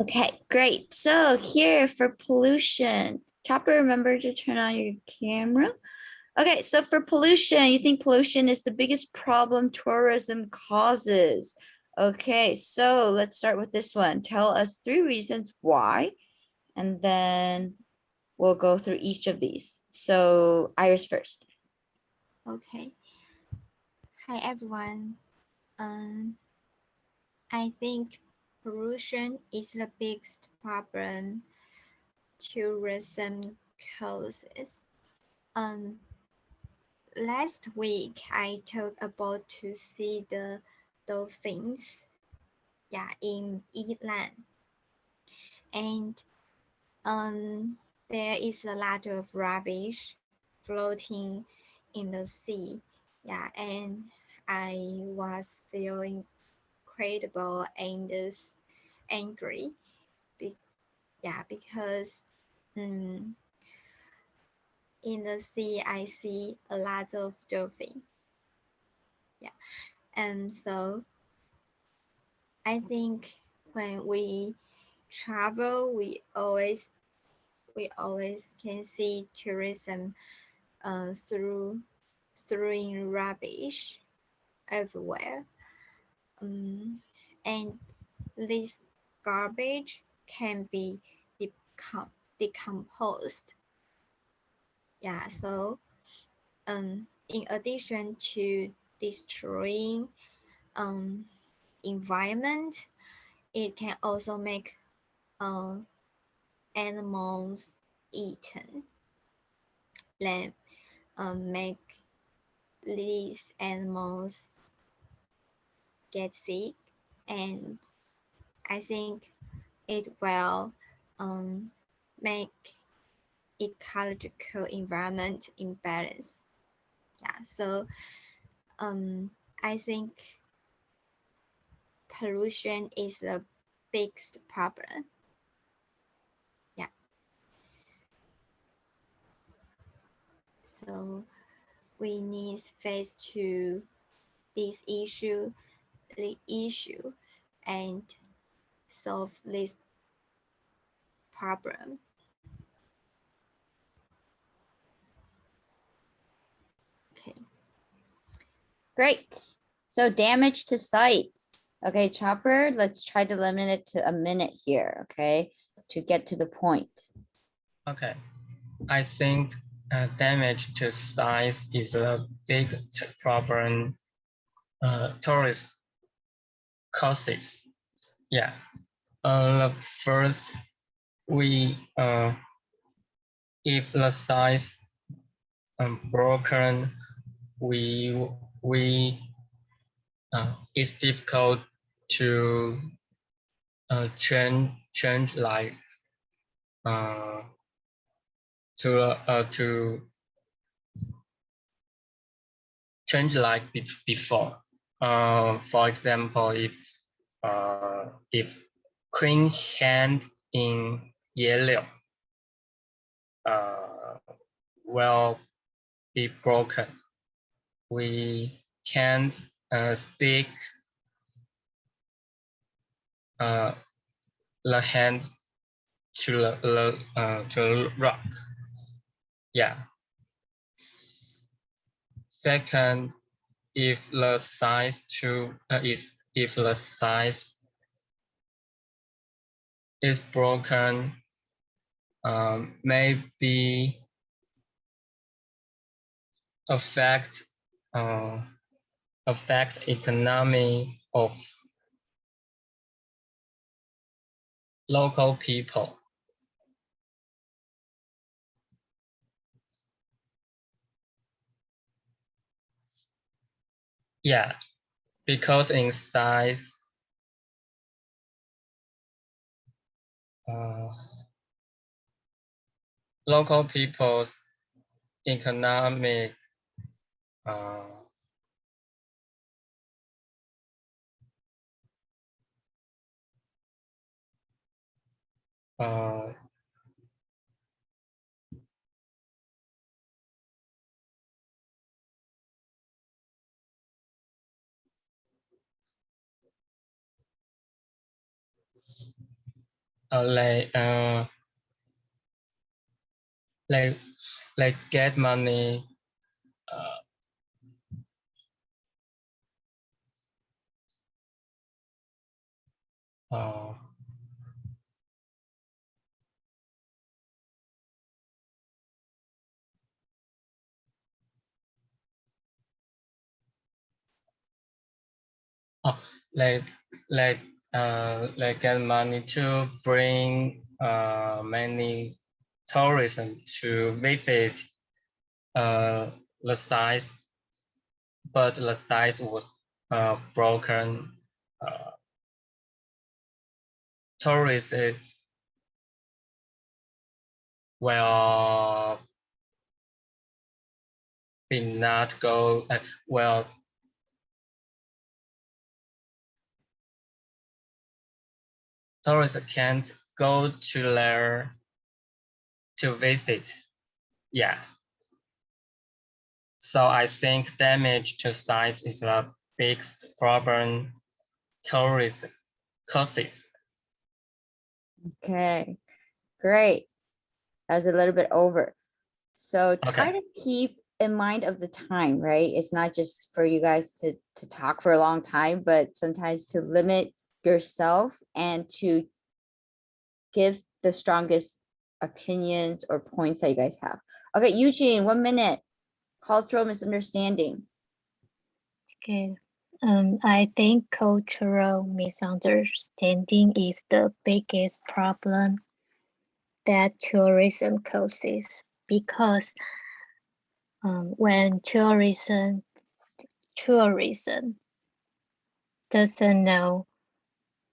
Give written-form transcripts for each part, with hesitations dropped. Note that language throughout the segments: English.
Okay, great. So here for pollution, Chopper, remember to turn on your camera. Okay, so for pollution, you think pollution is the biggest problem tourism causes. Okay, so let's start with this one. Tell us 3 reasons why, and then we'll go through each of these. So Iris first. Okay. Hi everyone. I think pollution is the biggest problem tourism causes. Last week I talked about to see the dolphins, in Ireland, and there is a lot of rubbish floating in the sea, and I was feeling incredible and angry, because in the sea I see a lot of dolphin, and so I think when we travel, we always can see tourism throwing rubbish everywhere, and this garbage can be decomposed. So in addition to destroying environment, it can also make animals eaten, then make these animals get sick, and I think it will make ecological environment imbalance. So I think pollution is the biggest problem. So we need face to this issue and solve this problem. Okay. Great. So damage to sites. Okay, Chopper, let's try to limit it to a minute here, okay, to get to the point. Okay, I think damage to sites is the biggest problem tourist causes. First, if the sites broken, it's difficult to change like to change like before. For example, if green hand in yellow will be broken, we can't stick the hand to the rock. Second, if the size is broken, maybe affect economy of local people. Because in size, local people's economic like get money. Like get money to bring many tourists to visit the site, but the site was broken. Tourists will be not go well. Tourists can't go to there to visit. Yeah. So I think damage to sites is the biggest problem tourists causes. Okay, great. That's a little bit over. So try Okay. to keep in mind of the time, right? It's not just for you guys to talk for a long time, but sometimes to limit yourself and to give the strongest opinions or points that you guys have. Okay, Eugene, 1 minute. Cultural misunderstanding. Okay. I think cultural misunderstanding is the biggest problem that tourism causes because when tourism doesn't know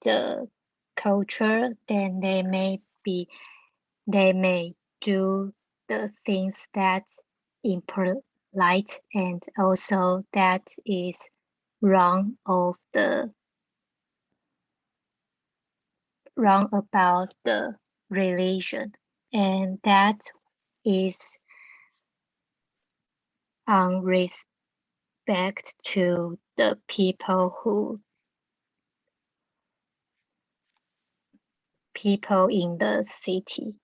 the culture, then they may do the things that's impolite and also that is wrong about the religion, and that is unrespect to the people in the city.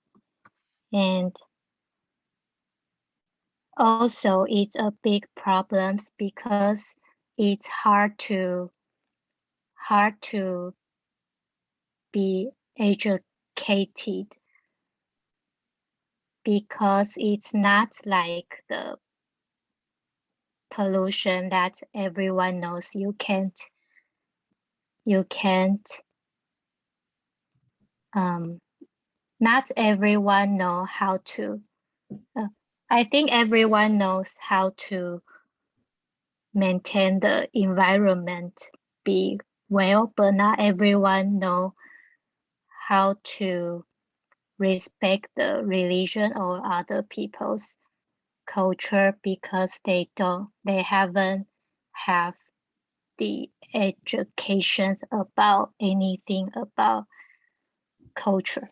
And also it's a big problem because it's hard to be educated because it's not like the pollution that everyone knows. You can't not everyone know how to I think everyone knows how to maintain the environment be well, but not everyone know how to respect the religion or other people's culture because they haven't have the education about anything about culture.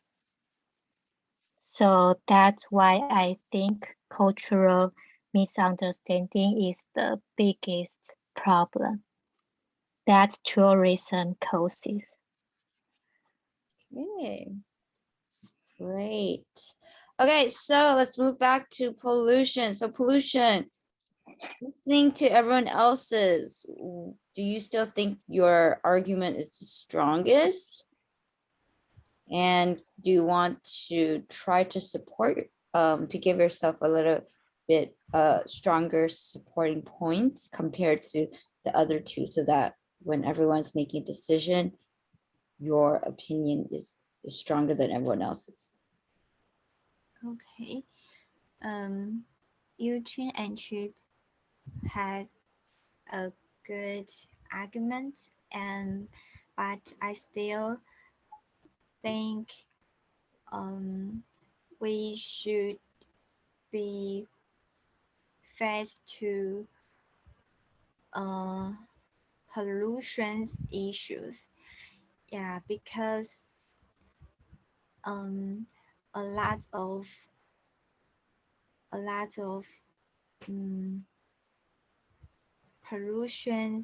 So that's why I think cultural misunderstanding is the biggest problem that tourism causes. Okay, great. Okay, so let's move back to pollution. So pollution, listening to everyone else's, do you still think your argument is the strongest? And do you want to try to support, to give yourself a little bit stronger supporting points compared to the other two, so that when everyone's making a decision, your opinion is stronger than everyone else's? Okay. Eugene and Chip had a good argument, but I still think we should be faced to pollution issues. Yeah, because a lot of pollution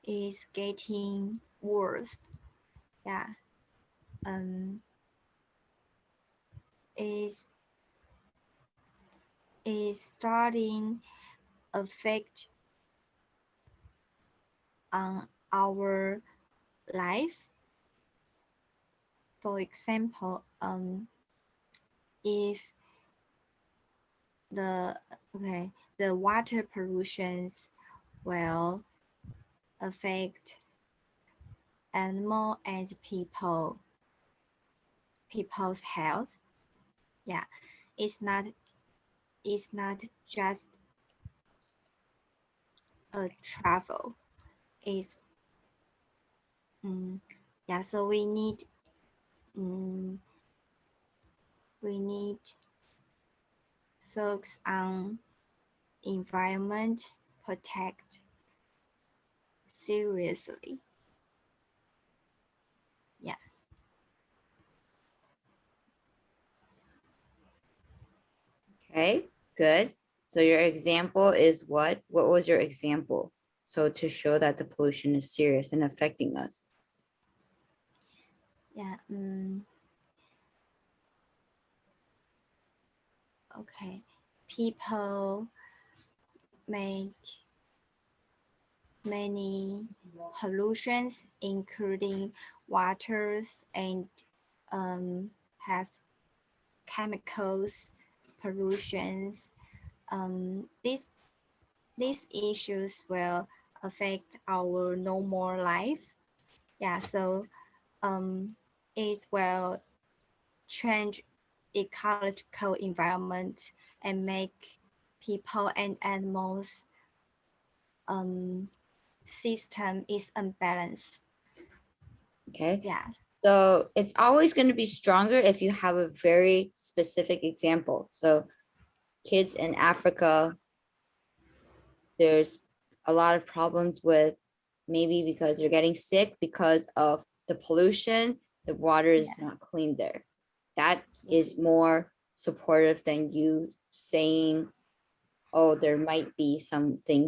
is getting worse. Yeah. is starting affect on our life. For example, if the water pollutions will affect animal and people's health. Yeah, it's not just a travel. It's yeah. So we need focus on environment protect seriously. Yeah. Okay, good. So your example is what? What was your example? So to show that the pollution is serious and affecting us. Yeah. Okay. People make many pollutions, including waters and have chemicals pollutions. These issues will affect our normal life. Yeah, so it will change ecological environment and make people and animals system is unbalanced. Okay. Yes. So it's always going to be stronger if you have a very specific example. So kids in Africa, there's a lot of problems with maybe because they're getting sick because of the pollution, the water is not clean there. That is more supportive than you saying, oh, there might be something,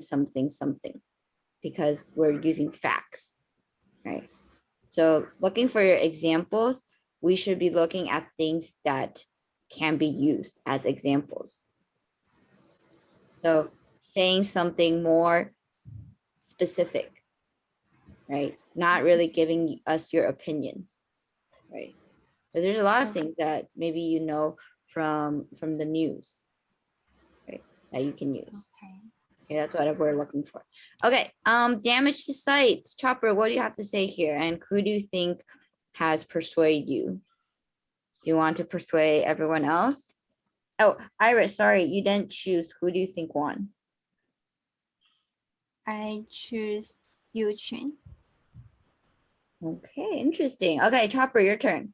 because we're using facts, right? So looking for your examples, we should be looking at things that can be used as examples. So saying something more specific, right? Not really giving us your opinions, right? But there's a lot of things that maybe you know from the news, right? That you can use. Okay, that's what we're looking for. Okay, damage to sites. Chopper, what do you have to say here? And who do you think has persuaded you? Do you want to persuade everyone else? Oh, Iris, sorry, you didn't choose. Who do you think won? I choose Yuchen. Okay, interesting. Okay, Chopper, your turn.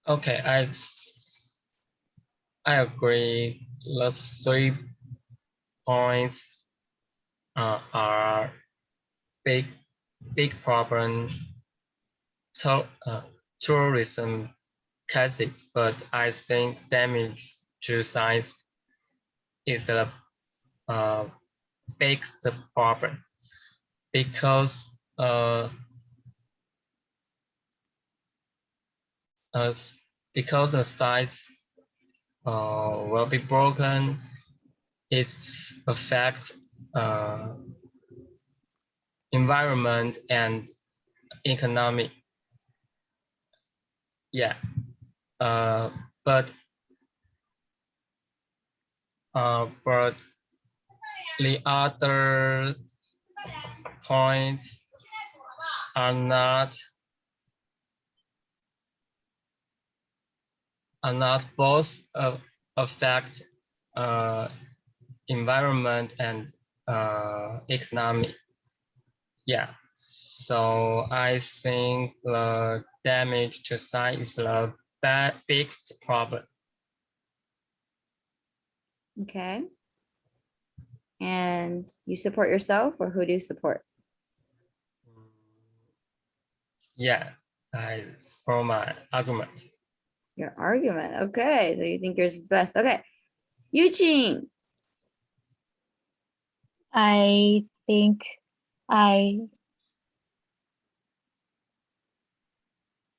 Okay, I agree. The 3 points are big problem to tourism cases, but I think damage to science is the biggest problem because the sites will be broken. It affects environment and economy. Yeah, but the other points are not both affect environment and economy. Yeah, so I think the damage to science is the biggest problem. Okay. And you support yourself, or who do you support? Yeah, I support my argument. Your argument. Okay, so you think yours is best. Okay. Eugene. I think I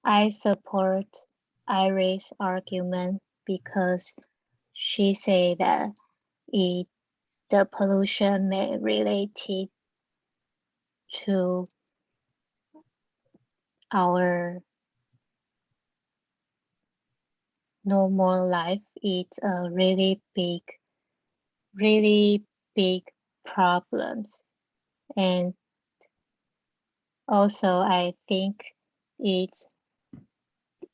I support Iris' argument because she said that the pollution may relate to our normal life. It's a really big problem. And also, I think it's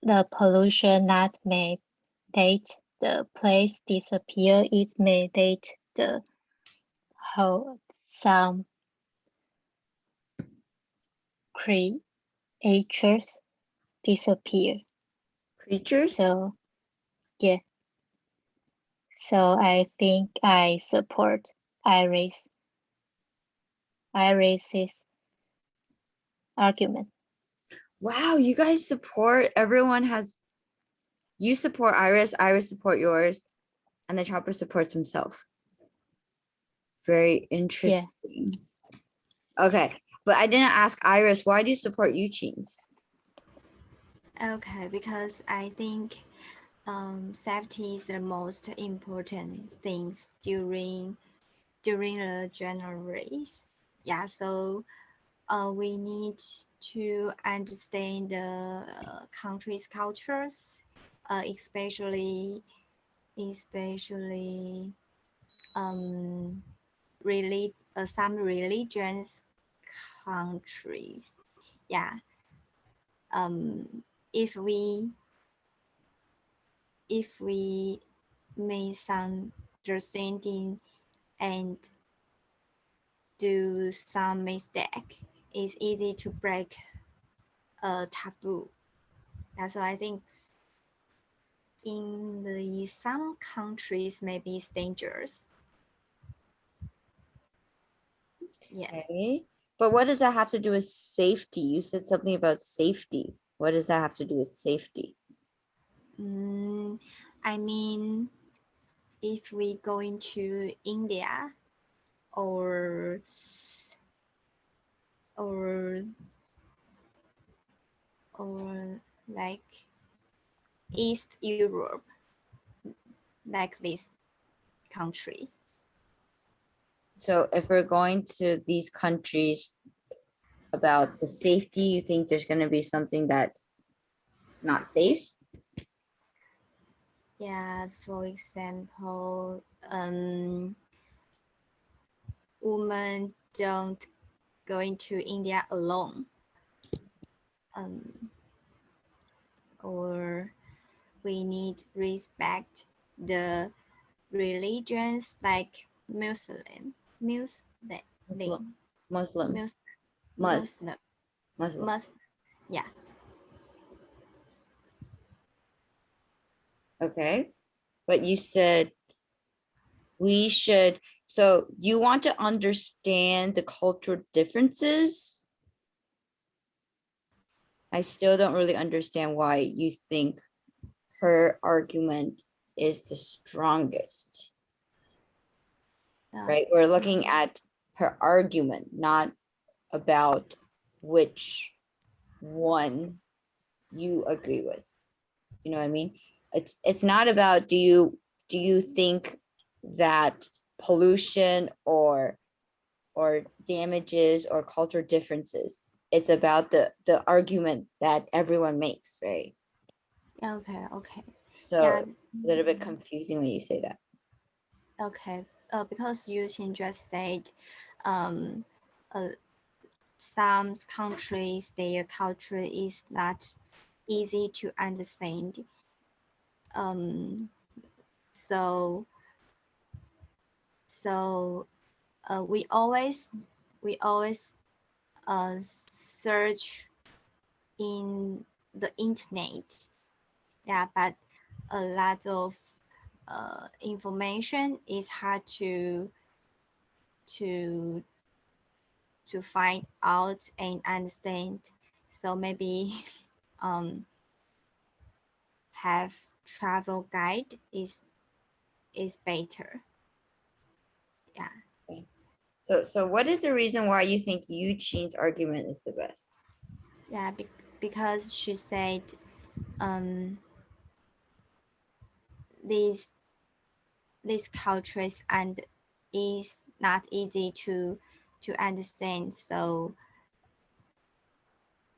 the pollution not made the place disappear. It made the whole some creatures disappear. Creatures? So yeah. So I think I support Iris's argument. Wow, you guys support, you support Iris support yours, and the chopper supports himself. Very interesting. Yeah. Okay, but I didn't ask Iris, why do you support Eugene's? Okay, because I think safety is the most important things during the general race. Yeah, so we need to understand the country's cultures, especially really some religions countries. Yeah. If we misunderstanding and do some mistake, it's easy to break a taboo. That's why I think in some countries maybe it's dangerous. Yeah. Okay. But what does that have to do with safety? You said something about safety. What does that have to do with safety? I mean, if we go into India or like East Europe, like this country. So if we're going to these countries about the safety, you think there's going to be something that's not safe? Yeah, for example, women don't go into India alone. Or we need respect the religions like Muslim. Yeah. Okay, but you said we should, so you want to understand the cultural differences? I still don't really understand why you think her argument is the strongest. Right? We're looking at her argument, not about which one you agree with. You know what I mean? It's not about do you think that pollution or damages or cultural differences. It's about the argument that everyone makes, right? Okay. So yeah. A little bit confusing when you say that. Okay, because you just said some countries, their culture is not easy to understand. So we always search in the internet. Yeah, but a lot of information is hard to find out and understand. So maybe have travel guide is better. Yeah. So what is the reason why you think Eugene's argument is the best? Yeah, because she said these cultures and is not easy to understand, so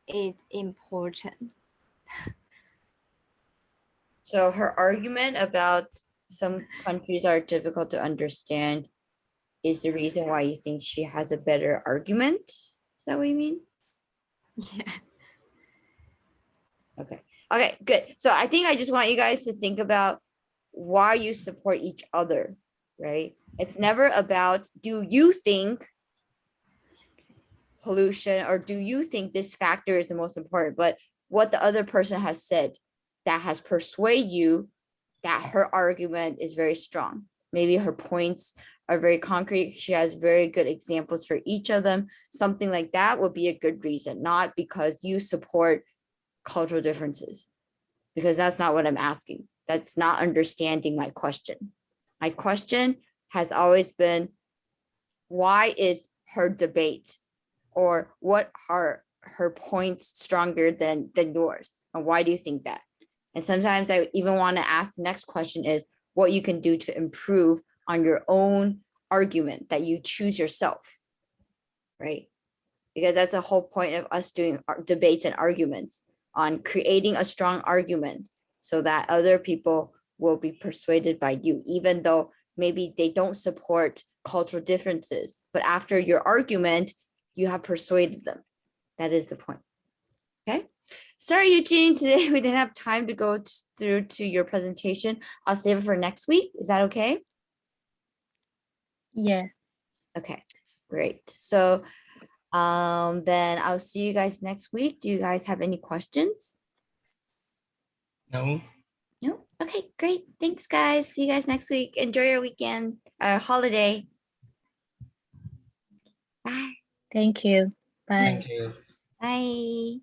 it's important. So her argument about some countries are difficult to understand is the reason why you think she has a better argument? Is that what you mean? Yeah. Okay, good. So I think I just want you guys to think about why you support each other, right? It's never about, do you think pollution or do you think this factor is the most important, but what the other person has said that has persuaded you that her argument is very strong. Maybe her points are very concrete. She has very good examples for each of them. Something like that would be a good reason, not because you support cultural differences, because that's not what I'm asking. That's not understanding my question. My question has always been, why is her debate or what are her points stronger than yours? And why do you think that? And sometimes I even want to ask the next question is what you can do to improve on your own argument that you choose yourself, right? Because that's the whole point of us doing debates and arguments, on creating a strong argument so that other people will be persuaded by you, even though maybe they don't support cultural differences. But after your argument, you have persuaded them. That is the point. Okay. Sorry, Eugene, today we didn't have time to go through to your presentation. I'll save it for next week. Is that okay? Yeah. Okay, great. So then I'll see you guys next week. Do you guys have any questions? No. No? Okay, great. Thanks, guys. See you guys next week. Enjoy your weekend, holiday. Bye. Thank you. Bye. Thank you. Bye.